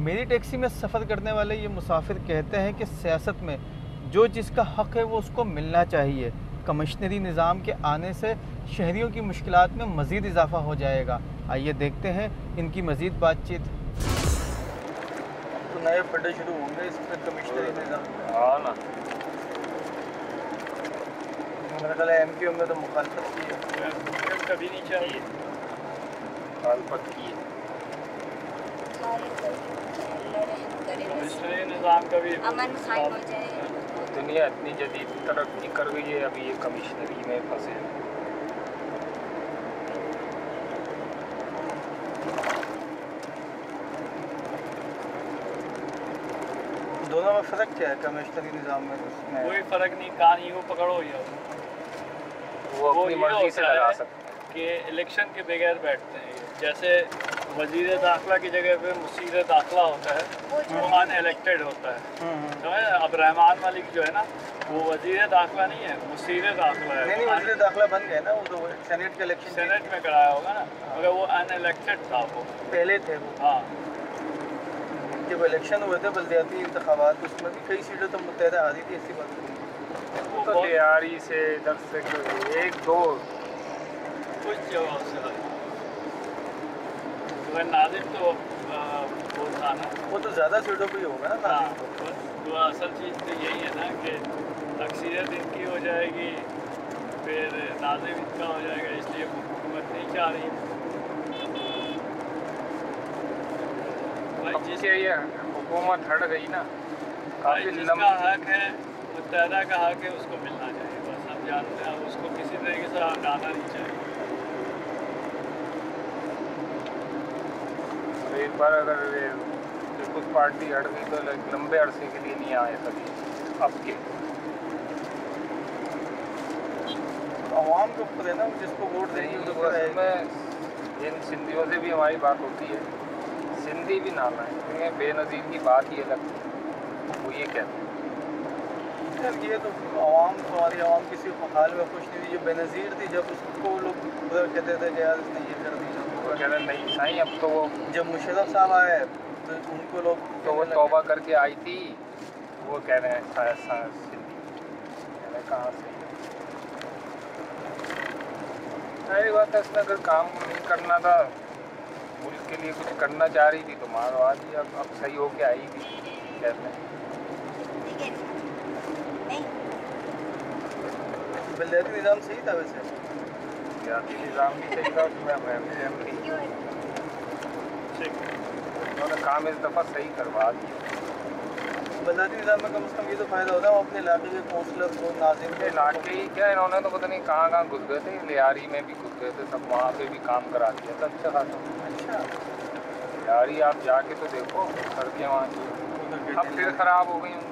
मेरी टैक्सी में सफ़र करने वाले ये मुसाफिर कहते हैं कि सियासत में जो जिसका हक़ है वो उसको मिलना चाहिए। कमिश्नरी निज़ाम के आने से शहरियों की मुश्किलात में मज़ीद इजाफ़ा हो जाएगा। आइए देखते हैं इनकी मज़ीद बातचीत। तो नए पढ़े शुरू होंगे इस पर कमिश्नरी निज़ाम। हाँ ना, मेरा ख्याल है MQM में तो मुखालफत की है। कभी नहीं चाहिए मुखालफत की है। कमिश्नरी निज़ाम का भी अमन कायम हो जाए। दुनिया इतनी जदीद तरक्की कर गई है, अभी ये कमिश्नरी में फंसे हैं। दोनों में फ़र्क क्या है कमिश्नरी निज़ाम में? उसमें कोई फ़र्क नहीं, कहानी को पकड़ो या वो अपनी ये मर्जी से होता लगा है सकते हैं। कि इलेक्शन के बगैर बैठते हैं। जैसे वज़ीर दाखिला की जगह पे मुसीर दाखिला होता है, वो अनएलेक्टेड होता है। तो है अब रहमान मलिक जो है ना, वो वज़ीर दाखिला नहीं है, मुसीर दाखिला है। नहीं, वज़ीर दाखिला बन गए ना, वो तो सेनेट के इलेक्शन सेनेट में कराया होगा ना, मगर वो अनएलेक्टेड था। वो पहले थे वो। हाँ, जब इलेक्शन हुए थे बल्दियाती इंतखाबात, उसमें भी कई सीटें तो मुत्तहदा हारी थी। ऐसी बात नहीं। वो तो लियारी से इधर से एक दो कुछ जवाब से लगा। तो नाजिम तो वो था ना, वो तो ज़्यादा सीटों पर ही होगा ना। हाँ, तो असल चीज़ तो यही है ना कि अक्सरियत इनकी हो जाएगी, फिर नाजिम इनका हो जाएगा, इसलिए हुकूमत नहीं चाह रही। भाई जिसके ये हुकूमत हट गई ना, काफ़ी जिसका हक है, मुत्तहदा का हक है, उसको मिलना चाहिए। बस हम जानते हैं, उसको किसी तरीके से हटाना नहीं चाहिए। एक बार अगर कुछ पार्टी हट गई तो लंबे अरसे के लिए नहीं आए सभी अब के। आवाम के ऊपर है ना, जिसको वोट देंगे उसको उसमें इन सिंधियों से भी हमारी बात होती है, सिंधी भी ना लाएँ। बेनज़ीर की बात ही अलग थी, वो ये कहते हैं यार, ये तो आवाम, हमारी आवाम किसी हाल में खुश नहीं थी। जो बेनज़ीर थी, जब उसको लोग कहते थे कि यार इसने ये कर दिया, वो कह रहे नहीं साईं, अब तो वो जब मुशर्रफ साहब आए तो उनको लोग तो वो तौबा करके आई थी, वो कह रहे हैं सिंधी। मैंने कहाँ से सारी बात है, इसमें अगर काम नहीं करना था, मुल्क के लिए कुछ करना चाह रही थी तो मारो आज ही। अब सही होके आई थी कहते हैं। बल्दियाती निज़ाम सही था वैसे। सियासी निज़ाम भी सही था, उन्होंने काम इस दफ़ा सही करवा दिया। बल्दियाती निज़ाम में कम से कम ये तो फ़ायदा होता है, वो अपने इलाके के काउंसलर को, नाज़िम के इलाके ही क्या, इन्होंने तो पता नहीं कहाँ घुस गए थे, लियारी में भी घुस गए थे, सब वहाँ पे भी काम करा दिया था अच्छा खासा। अच्छा, लियारी आप जाके तो देखो, सड़कें वहाँ की अब फिर ख़राब हो गई हैं।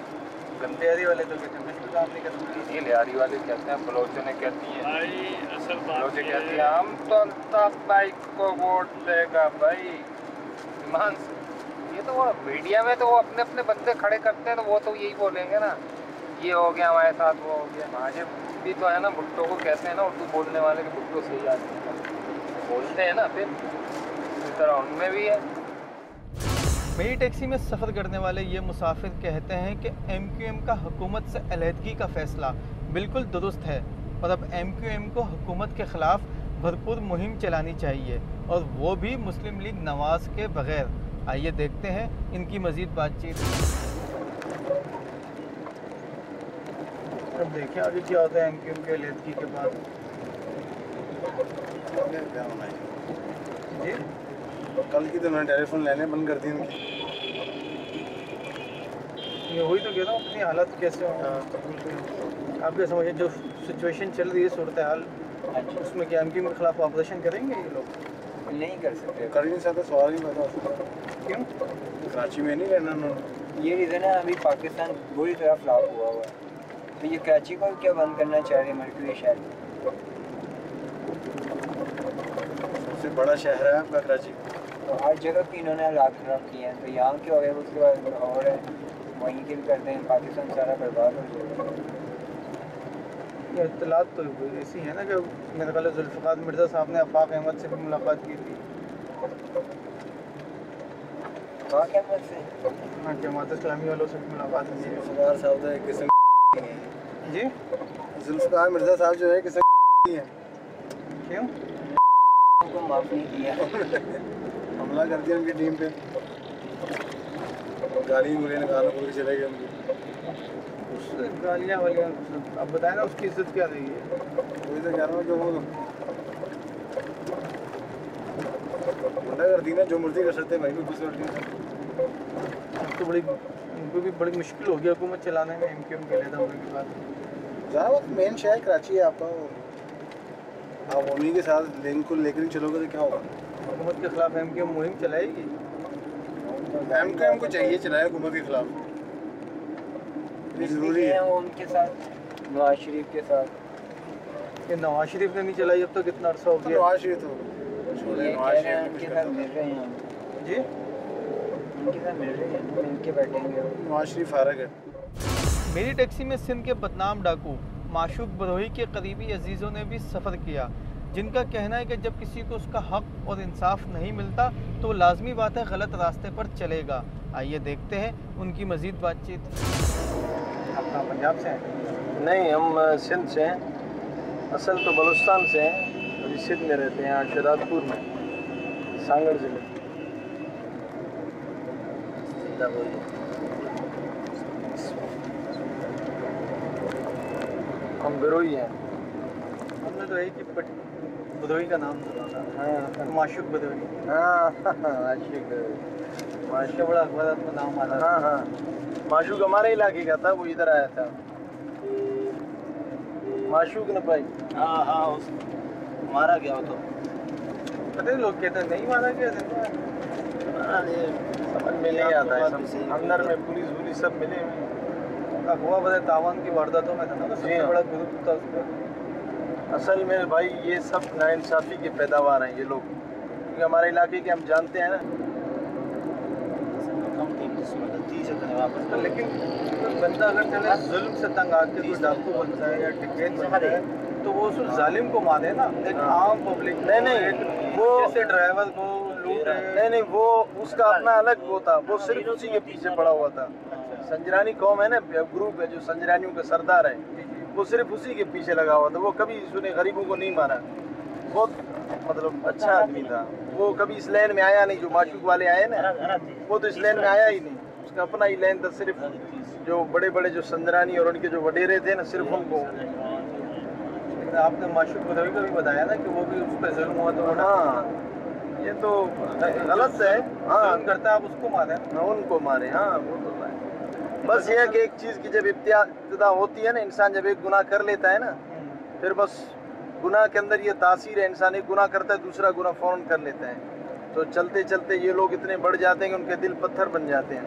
लियारी वाले तो कहते हैं कुछ भी काम नहीं करते। ये लियारी वाले कहते हैं, बलोचों ने कहती हैं, भाई असल बात बलोचे ये कहती हैं हम तो अल्ताफ भाई को वोट देगा भाई ईमान से। ये तो वो मीडिया में तो वो अपने अपने बंदे खड़े करते हैं, तो वो तो यही बोलेंगे ना, ये हो गया हमारे साथ, वो हो गया। भाजपा भी तो है ना, भुट्टो को कहते हैं ना, उर्दू बोलने वाले के भुट्टो से ही आदमी बोलते हैं ना, फिर इसी तरह उनमें भी है। मेरी टैक्सी में सफ़र करने वाले ये मुसाफिर कहते हैं कि MQM का हुकूमत से अलहदगी का फ़ैसला बिल्कुल दुरुस्त है और अब MQM को हुकूमत के ख़िलाफ़ भरपूर मुहिम चलानी चाहिए, और वो भी मुस्लिम लीग नवाज़ के बग़ैर। आइए देखते हैं इनकी मज़ीद बातचीत। अब देखिए आगे क्या होता है MQM के अलहदगी के बाद। जी, कल की तो मैंने टेलीफोन लेने बंद कर दी उनकी। ये वही तो कहता हूँ, अपनी हालत कैसे हो। आप क्या समझे, जो सिचुएशन चल रही है, सूरत हाल, उसमें क्या MQM के ख़िलाफ़ ऑपरेशन करेंगे ये लोग? नहीं कर सकते। कर ही नहीं सकता, सवाल ही पैदा हो सकता। क्यों? कराची में नहीं रहना उन्होंने। ये रीज़न है, अभी पाकिस्तान बुरी तरह फ्लॉप हुआ हुआ है, तो ये कराची को क्या बंद करना चाह रहे हैं, मरकज़ी शहर। सबसे बड़ा शहर है आपका कराची, तो हर जगह की इन्होंने हालात ख़राब किए हैं, तो यहाँ के हो गए, उसके बाद लाहौर है, वहीं के भी करते हैं, पाकिस्तान सारा बर्बाद हो जाएगा। ये इत्तलात तो ऐसी है ना कि मेरे ख्याल जुल्फ़िकार मिर्ज़ा साहब ने आफाक अहमद से भी मुलाकात की थी। कहाँ कैमरे से? हाँ, जमात इस्लामी वालों से मुलाकात हुई है। जुल्फ़कार साहब तो एक किस्म के हैं। जी जुल्फ़कार मिर्ज़ा साहब जो है किस्म के हैं। क्यों? उनको माफ़ नहीं किया। हमला कर दिया उनकी टीम पे, गाली गुली निकालना पूरी चले गए उनकी। उस गालियाँ वालियाँ अब बताए ना, उसकी इज्जत क्या रही है? वही तो कह रहा हूँ कि वो गुंडा कर दी ना, जो मर्जी कर सकते हैं भाई, कोई कुछ कर दिया। अब तो बड़ी उनको भी बड़ी मुश्किल हो गई हुकूमत चलाने में, MQM के लिए होने के बाद। ज़्यादा वक्त मेन शहर कराची है आपका, आप उन्हीं के साथ लिंक को लेकर ही चलोगे तो क्या होगा? हुकूमत के खिलाफ MQM मुहिम चलाएगी। MQM को चाहिए चलाए हुकूमत के खिलाफ, ये ज़रूरी है। वो उनके साथ, नवाज शरीफ के साथ। ये नवाज शरीफ ने नहीं चलाई अब तक, कितना अर्सा हो गया। नवाज शरीफ तो छोड़े, ये नवाज कह रहे हैं शरीफ उनके कुछ साथ करता मिल रहे हैं, जी उनके साथ मिल रहे हैं, मिल के बैठेंगे। है। नवाज शरीफ फारग है। मेरी टैक्सी में सिंध के बदनाम डाकू माशूक बदोही के करीबी अजीज़ों ने भी सफ़र किया, जिनका कहना है कि जब किसी को उसका हक और इंसाफ नहीं मिलता तो लाजमी बात है गलत रास्ते पर चलेगा। आइए देखते हैं उनकी मज़ीद बातचीत। आपका पंजाब से हैं? नहीं, हम सिंध से हैं। असल तो बलूचिस्तान से हैं, अभी सिंध में रहते हैं, यहाँ शहजादपुर में, सांगड़ ज़िले। हम बिरोई हैं। हमने तो एक ही बदोही का नाम सुना था। हाँ माशूक बदोही, हाँ, आशिक इसका बड़ा अखबार में नाम आता था। हाँ हाँ, माशूक हमारे इलाके का था, वो इधर आया था। माशूक ने भाई, हाँ हाँ, मारा गया हो तो पता नहीं, लोग कहते हैं नहीं मारा गया था। समझ में नहीं आता है, सब अंदर में पुलिस सब मिले हुए हैं। अगवा बदे तावान की वारदातों में था ना, सबसे हाँ। बड़ा ग्रुप था उसका। असल में भाई ये सब नाइंसाफ़ी के पैदावार हैं ये लोग, क्योंकि हमारे इलाके के हम जानते हैं ना। लेकिन बंदा अगर चले जुल्म से तंग आके कोई डाकू बनता है या टिकट बनता है तो वो उस जालिम को मारे ना, एक आम पब्लिक। नहीं, वो जैसे ड्राइवर को लूट रहे। नहीं, वो उसका अपना अलग वो था, वो सिर्फ उसी के पीछे पड़ा हुआ था। संजरानी कौम है ना, ग्रुप है जो संजरानियों का सरदार है, वो सिर्फ उसी के पीछे लगा हुआ था। वो कभी उसने गरीबों को नहीं मारा, बहुत मतलब अच्छा आदमी था। वो कभी इस लाइन में आया नहीं, जो माशूक वाले आए ना, वो तो इस लाइन में आया ही नहीं। उसका अपना ही लाइन था, सिर्फ जो बड़े बड़े जो संजरानी और उनके जो वडेरे थे ना, सिर्फ उनको। आपने माशूक बदोही का भी बताया ना कि वो भी उस पर जुल्म हुआ तो हाँ, ये तो गलत है। हाँ, करता है, आप उसको मारे। उनको मारे, हाँ वो तो है। बस ये है कि एक चीज़ की जब इब्तिदा होती है ना, इंसान जब एक गुनाह कर लेता है ना, फिर बस गुनाह के अंदर ये तासीर है, इंसान एक गुनाह करता है, दूसरा गुनाह फ़ौरन कर लेता है। तो चलते चलते ये लोग इतने बढ़ जाते हैं कि उनके दिल पत्थर बन जाते हैं।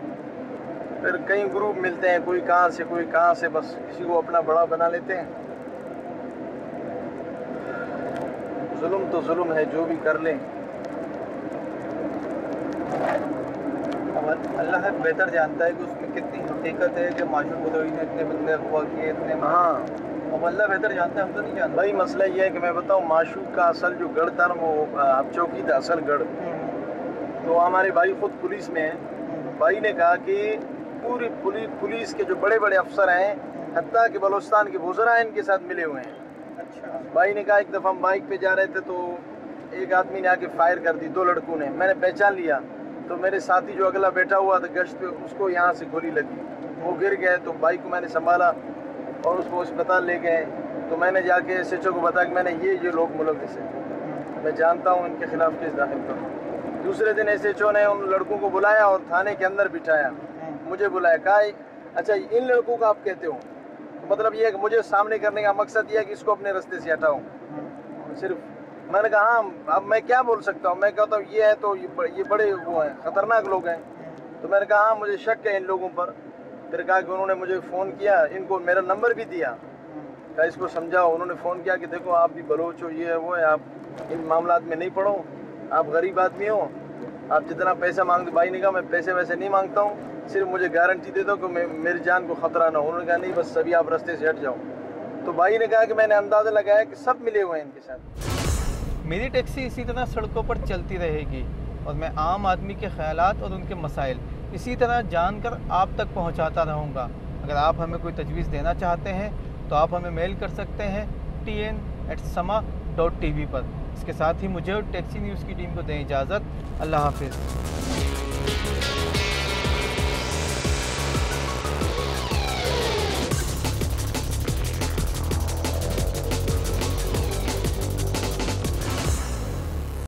फिर कई ग्रुप मिलते हैं, कोई कहाँ से कोई कहाँ से, बस किसी को अपना बड़ा बना लेते हैं। जुल्म तो जुल्म है, जो भी कर लें। अब अल्लाह बेहतर जानता है कि उसमें कितनी हकीकत है कि माशूक बदोही ने इतने बंदे अगवा किए, इतने। हाँ, अब अल्लाह बेहतर जानता है, हम तो नहीं जानते। भाई मसला ये है कि मैं बताऊँ, माशूक का असल जो गढ़ था ना, वो अब चौकी था असल गढ़। तो हमारे भाई खुद पुलिस में हैं। भाई ने कहा कि पूरी पुलिस के जो बड़े बड़े अफसर हैं, हत्ता कि बलूचिस्तान के वज़रा हैं, इनके साथ मिले हुए हैं। अच्छा। भाई ने कहा एक दफ़ा हम बाइक पे जा रहे थे तो एक आदमी ने आके फायर कर दी, 2 लड़कों ने। मैंने पहचान लिया, तो मेरे साथी जो अगला बैठा हुआ था गश्त पे, उसको यहाँ से गोली लगी, वो गिर गए। तो बाइक को मैंने संभाला और उसको अस्पताल ले गए। तो मैंने जाके SHO को बताया कि मैंने ये लोग मुलविस हैं, मैं जानता हूँ, इनके खिलाफ केस दाखिल करूँ। दूसरे दिन SHO ने उन लड़कों को बुलाया और थाने के अंदर बिठाया। मुझे बुलाया, कहा अच्छा इन लड़कों को आप कहते हो? मतलब ये है कि मुझे सामने करने का मकसद ये है कि इसको अपने रास्ते से हटाओ सिर्फ। मैंने कहा हाँ, अब मैं क्या बोल सकता हूँ? मैं कहता हूँ ये है तो ये बड़े वो हैं, ख़तरनाक लोग हैं। तो मैंने कहा हाँ, मुझे शक है इन लोगों पर। फिर कहा कि उन्होंने मुझे फ़ोन किया, इनको मेरा नंबर भी दिया, कहा इसको समझाओ। उन्होंने फ़ोन किया कि देखो आप भी बलोच हो, ये है वो है, आप इन मामलात में नहीं पड़ो, आप गरीब आदमी हो, आप जितना पैसा मांगते। भाई ने कहा मैं पैसे वैसे नहीं मांगता हूँ, सिर्फ मुझे गारंटी दे दो कि मेरी जान को ख़तरा ना हो। उन्होंने कहा नहीं, बस सभी आप रास्ते से हट जाओ। तो भाई ने कहा कि मैंने अंदाज़ा लगाया कि सब मिले हुए हैं इनके साथ। मेरी टैक्सी इसी तरह सड़कों पर चलती रहेगी। और मैं आम आदमी के ख़यालात और उनके मसाइल इसी तरह जानकर आप तक पहुंचाता रहूंगा। अगर आप हमें कोई तजवीज़ देना चाहते हैं तो आप हमें मेल कर सकते हैं tn@sama.tv पर। इसके साथ ही मुझे और टैक्सी न्यूज़ की टीम को दें इजाज़त। अल्लाह हाफिज़।